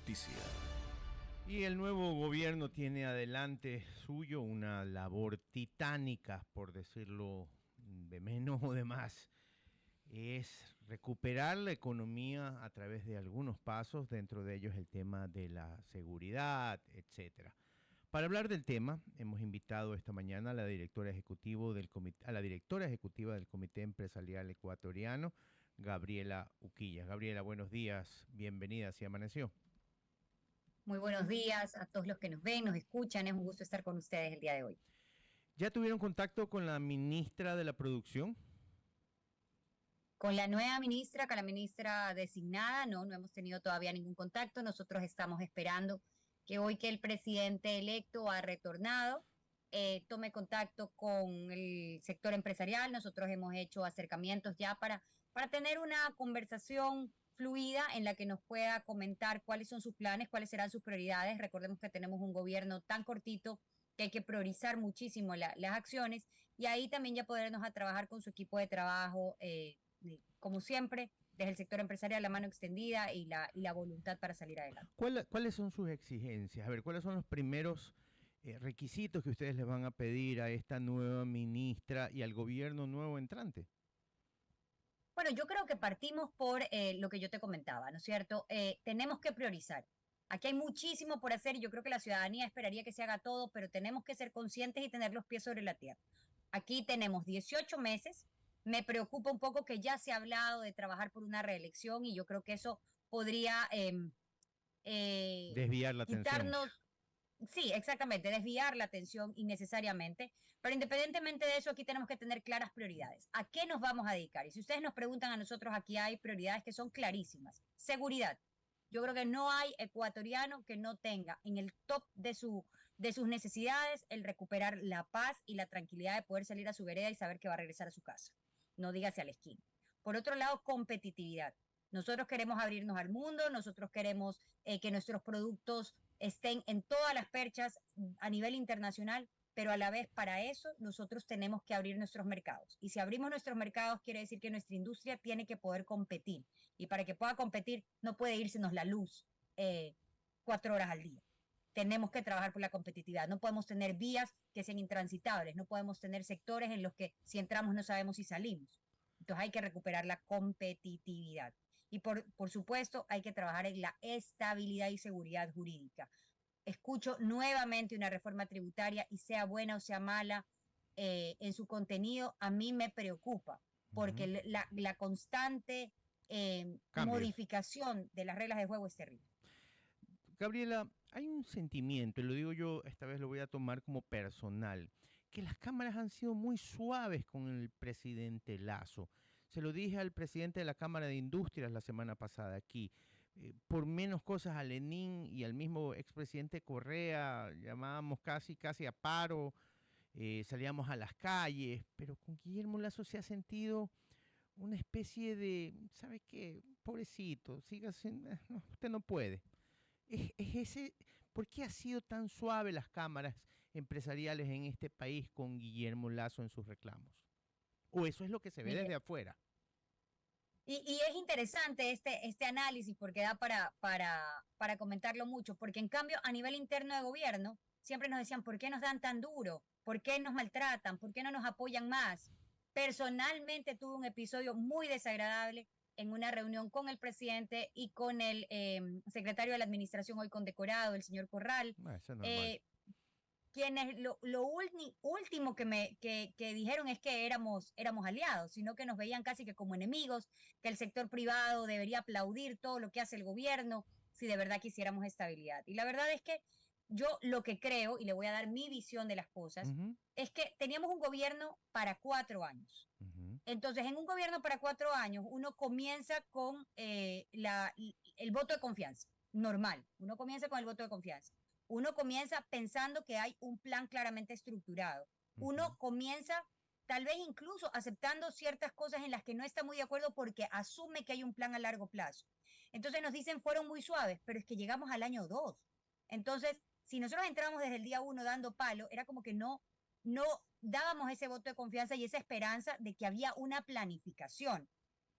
noticia. Y el nuevo gobierno tiene adelante suyo una labor titánica, por decirlo de menos o de más. Es recuperar la economía a través de algunos pasos, dentro de ellos el tema de la seguridad, etcétera. Para hablar del tema, hemos invitado esta mañana a la directora ejecutiva del Comité Empresarial Ecuatoriano, Gabriela Uquillas. Gabriela, buenos días, bienvenida, ¿sí amaneció? Muy buenos días a todos los que nos ven, nos escuchan. Es un gusto estar con ustedes el día de hoy. ¿Ya tuvieron contacto con la ministra de la Producción? Con la nueva ministra, con la ministra designada, no hemos tenido todavía ningún contacto. Nosotros estamos esperando que hoy que el presidente electo ha retornado, tome contacto con el sector empresarial. Nosotros hemos hecho acercamientos ya para tener una conversación fluida en la que nos pueda comentar cuáles son sus planes, cuáles serán sus prioridades. Recordemos que tenemos un gobierno tan cortito que hay que priorizar muchísimo las acciones y ahí también ya podernos a trabajar con su equipo de trabajo, como siempre, desde el sector empresarial, la mano extendida y la voluntad para salir adelante. ¿Cuáles son sus exigencias? A ver, ¿cuáles son los primeros requisitos que ustedes les van a pedir a esta nueva ministra y al gobierno nuevo entrante? Bueno, yo creo que partimos por lo que yo te comentaba, ¿no es cierto? Tenemos que priorizar. Aquí hay muchísimo por hacer y yo creo que la ciudadanía esperaría que se haga todo, pero tenemos que ser conscientes y tener los pies sobre la tierra. Aquí tenemos 18 meses. Me preocupa un poco que ya se ha hablado de trabajar por una reelección y yo creo que eso podría Desviar la atención. quitarnos. Sí, exactamente, desviar la atención innecesariamente, pero independientemente de eso, aquí tenemos que tener claras prioridades. ¿A qué nos vamos a dedicar? Y si ustedes nos preguntan a nosotros, aquí hay prioridades que son clarísimas. Seguridad. Yo creo que no hay ecuatoriano que no tenga en el top de sus necesidades el recuperar la paz y la tranquilidad de poder salir a su vereda y saber que va a regresar a su casa. No dígase a la esquina. Por otro lado, competitividad. Nosotros queremos abrirnos al mundo, nosotros queremos que nuestros productos estén en todas las perchas a nivel internacional, pero a la vez para eso nosotros tenemos que abrir nuestros mercados. Y si abrimos nuestros mercados quiere decir que nuestra industria tiene que poder competir. Y para que pueda competir no puede irsenos la luz 4 horas al día. Tenemos que trabajar por la competitividad. No podemos tener vías que sean intransitables. No podemos tener sectores en los que si entramos no sabemos si salimos. Entonces hay que recuperar la competitividad. Y por supuesto hay que trabajar en la estabilidad y seguridad jurídica. Escucho nuevamente una reforma tributaria y sea buena o sea mala en su contenido, a mí me preocupa porque la constante modificación de las reglas de juego es terrible. Gabriela, hay un sentimiento, y lo digo yo, esta vez lo voy a tomar como personal, que las cámaras han sido muy suaves con el presidente Lasso. Se lo dije al presidente de la Cámara de Industrias la semana pasada aquí. Por menos cosas a Lenín y al mismo expresidente Correa llamábamos casi a paro, salíamos a las calles, pero con Guillermo Lasso se ha sentido una especie de, ¿sabe qué? Pobrecito, siga siendo, no, usted no puede. ¿Por qué ha sido tan suave las cámaras empresariales en este país con Guillermo Lasso en sus reclamos? ¿O eso es lo que se ve Mire, desde afuera? y es interesante este análisis porque da para comentarlo mucho, porque en cambio a nivel interno de gobierno siempre nos decían, ¿por qué nos dan tan duro? ¿Por qué nos maltratan? ¿Por qué no nos apoyan más? Personalmente tuve un episodio muy desagradable en una reunión con el presidente y con el secretario de la administración hoy condecorado, el señor Corral. Eso es normal. eh, Quienes último que dijeron es que éramos aliados, sino que nos veían casi que como enemigos, que el sector privado debería aplaudir todo lo que hace el gobierno si de verdad quisiéramos estabilidad. Y la verdad es que yo lo que creo, y le voy a dar mi visión de las cosas, Ujú, es que teníamos un gobierno para 4 años. ujú. Entonces, en un gobierno para 4 años, uno comienza con el voto de confianza, normal. Uno comienza con el voto de confianza. Uno comienza pensando que hay un plan claramente estructurado. Ujú. Uno comienza tal vez incluso aceptando ciertas cosas en las que no está muy de acuerdo porque asume que hay un plan a largo plazo. Entonces nos dicen fueron muy suaves, pero es que llegamos al año 2. Entonces, si nosotros entramos desde el día 1 dando palo, era como que no dábamos ese voto de confianza y esa esperanza de que había una planificación.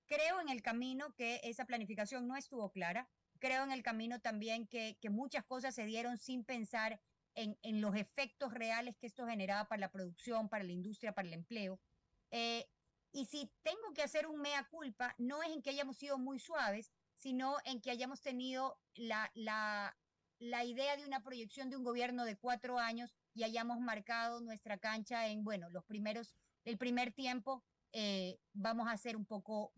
Creo en el camino que esa planificación no estuvo clara. creo en el camino también que muchas cosas se dieron sin pensar en los efectos reales que esto generaba para la producción, para la industria, para el empleo. Eh, y si tengo que hacer un mea culpa, no es en que hayamos sido muy suaves, sino en que hayamos tenido la idea de una proyección de un gobierno de 4 años y hayamos marcado nuestra cancha en, bueno, el primer tiempo vamos a ser un poco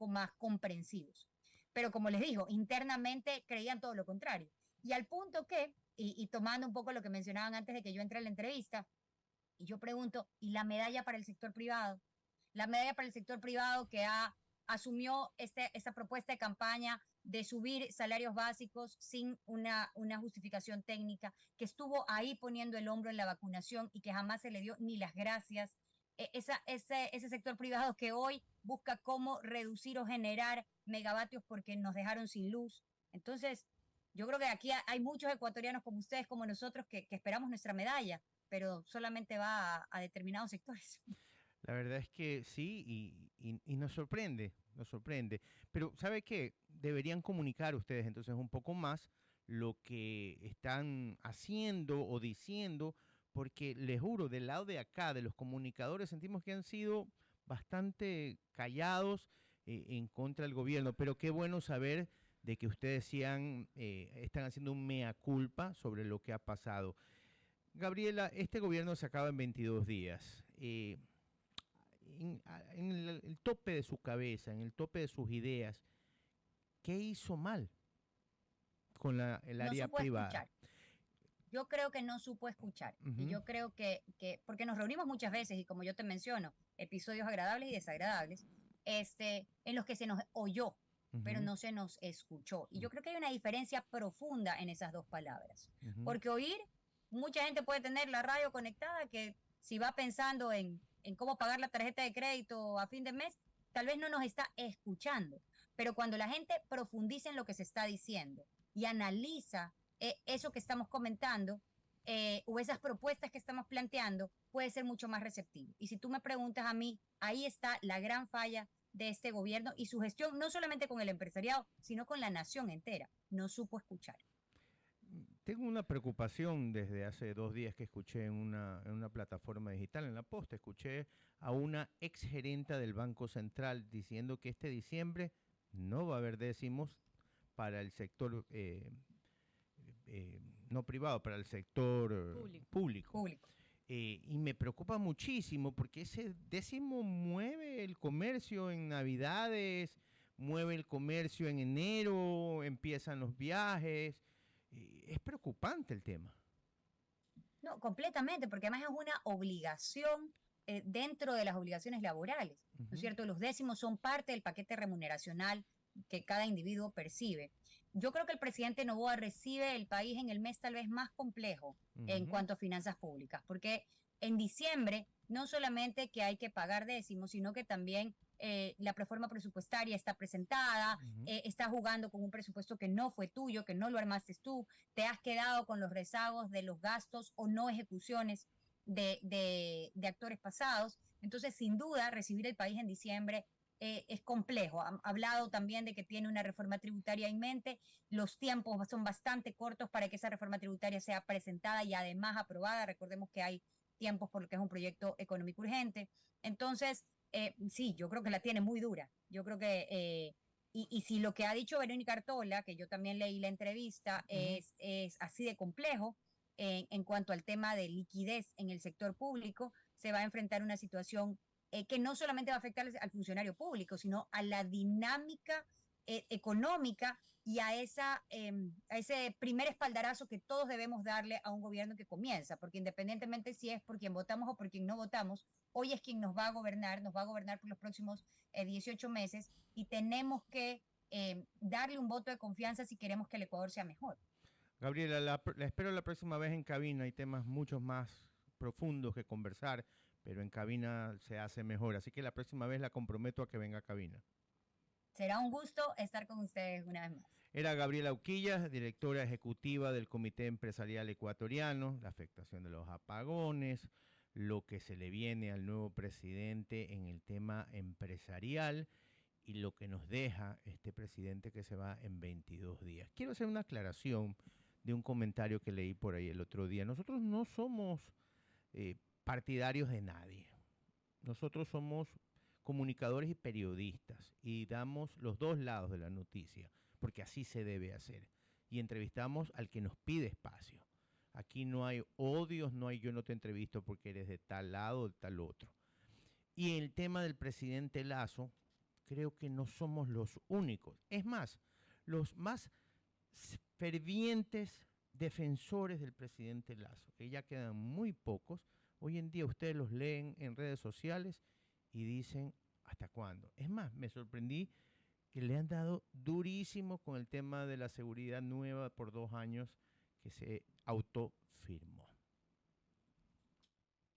más comprensivos. Pero como les digo, internamente creían todo lo contrario. Y al punto que, y tomando un poco lo que mencionaban antes de que yo entre a la entrevista, y yo pregunto, ¿y la medalla para el sector privado? La medalla para el sector privado que asumió esta propuesta de campaña de subir salarios básicos sin una justificación técnica, que estuvo ahí poniendo el hombro en la vacunación y que jamás se le dio ni las gracias. Ese sector privado que hoy busca cómo reducir o generar megavatios porque nos dejaron sin luz. Entonces, yo creo que aquí hay muchos ecuatorianos como ustedes, como nosotros, que esperamos nuestra medalla, pero solamente va a determinados sectores. La verdad es que sí, y nos sorprende, nos sorprende. Pero ¿sabe qué? Deberían comunicar ustedes entonces un poco más lo que están haciendo o diciendo, porque les juro, del lado de acá, de los comunicadores, sentimos que han sido bastante callados en contra del gobierno, pero qué bueno saber de que ustedes sí están haciendo un mea culpa sobre lo que ha pasado. Gabriela, este gobierno se acaba en 22 días. En el tope de su cabeza, en el tope de sus ideas, ¿qué hizo mal con el No área supo privada? escuchar. Yo creo que no supo escuchar. Y Ujú, yo creo porque nos reunimos muchas veces y como yo te menciono, episodios agradables y desagradables, en los que se nos oyó, pero ujú, no se nos escuchó. Y yo creo que hay una diferencia profunda en esas dos palabras. ujú. Porque oír, mucha gente puede tener la radio conectada que si va pensando en cómo pagar la tarjeta de crédito a fin de mes, tal vez no nos está escuchando. Pero cuando la gente profundiza en lo que se está diciendo y analiza eso que estamos comentando o esas propuestas que estamos planteando puede ser mucho más receptivo. Y si tú me preguntas a mí, ahí está la gran falla de este gobierno y su gestión, no solamente con el empresariado, sino con la nación entera. No supo escuchar. Tengo una preocupación desde hace 2 días que escuché en una plataforma digital, en la Posta, escuché a una ex gerenta del Banco Central diciendo que este diciembre no va a haber décimos para el sector no privado, para el sector público. Público. Y me preocupa muchísimo porque ese décimo mueve el comercio en Navidades, mueve el comercio en enero, empiezan los viajes. Es preocupante el tema. No, completamente, porque además es una obligación dentro de las obligaciones laborales, ¿no es Ujú, cierto? Los décimos son parte del paquete remuneracional que cada individuo percibe. Yo creo que el presidente Noboa recibe el país en el mes tal vez más complejo en ujú, cuanto a finanzas públicas, porque en diciembre no solamente que hay que pagar décimos, sino que también la reforma presupuestaria está presentada, ujú. está jugando con un presupuesto que no fue tuyo, que no lo armaste tú, te has quedado con los rezagos de los gastos o no ejecuciones de actores pasados. Entonces, sin duda, recibir el país en diciembre es complejo. Ha hablado también de que tiene una reforma tributaria en mente. Los tiempos son bastante cortos para que esa reforma tributaria sea presentada y además aprobada. Recordemos que hay tiempos por lo que es un proyecto económico urgente. Entonces, sí, yo creo que la tiene muy dura. Yo creo que y si lo que ha dicho Verónica Artola, que yo también leí la entrevista, Ujú. es así de complejo en cuanto al tema de liquidez en el sector público, se va a enfrentar una situación que no solamente va a afectar al funcionario público, sino a la dinámica económica y a ese primer espaldarazo que todos debemos darle a un gobierno que comienza, porque independientemente si es por quien votamos o por quien no votamos, hoy es quien nos va a gobernar por los próximos 18 meses y tenemos que darle un voto de confianza si queremos que el Ecuador sea mejor. Gabriela, la espero la próxima vez en cabina. Hay temas muchos más profundos que conversar, pero en cabina se hace mejor. Así que la próxima vez la comprometo a que venga a cabina. Será un gusto estar con ustedes una vez más. Era Gabriela Uquillas, directora ejecutiva del Comité Empresarial Ecuatoriano, la afectación de los apagones, lo que se le viene al nuevo presidente en el tema empresarial y lo que nos deja este presidente que se va en 22 días. Quiero hacer una aclaración de un comentario que leí por ahí el otro día. Nosotros no somos partidarios de nadie. Nosotros somos comunicadores y periodistas y damos los dos lados de la noticia, porque así se debe hacer. Y entrevistamos al que nos pide espacio. Aquí no hay odios, no hay yo no te entrevisto porque eres de tal lado o de tal otro. Y el tema del presidente Lazo, creo que no somos los únicos. Es más, los más fervientes defensores del presidente Lazo, que ya quedan muy pocos, hoy en día ustedes los leen en redes sociales y dicen, ¿hasta cuándo? Es más, me sorprendí que le han dado durísimo con el tema de la seguridad nueva por 2 años que se autofirmó.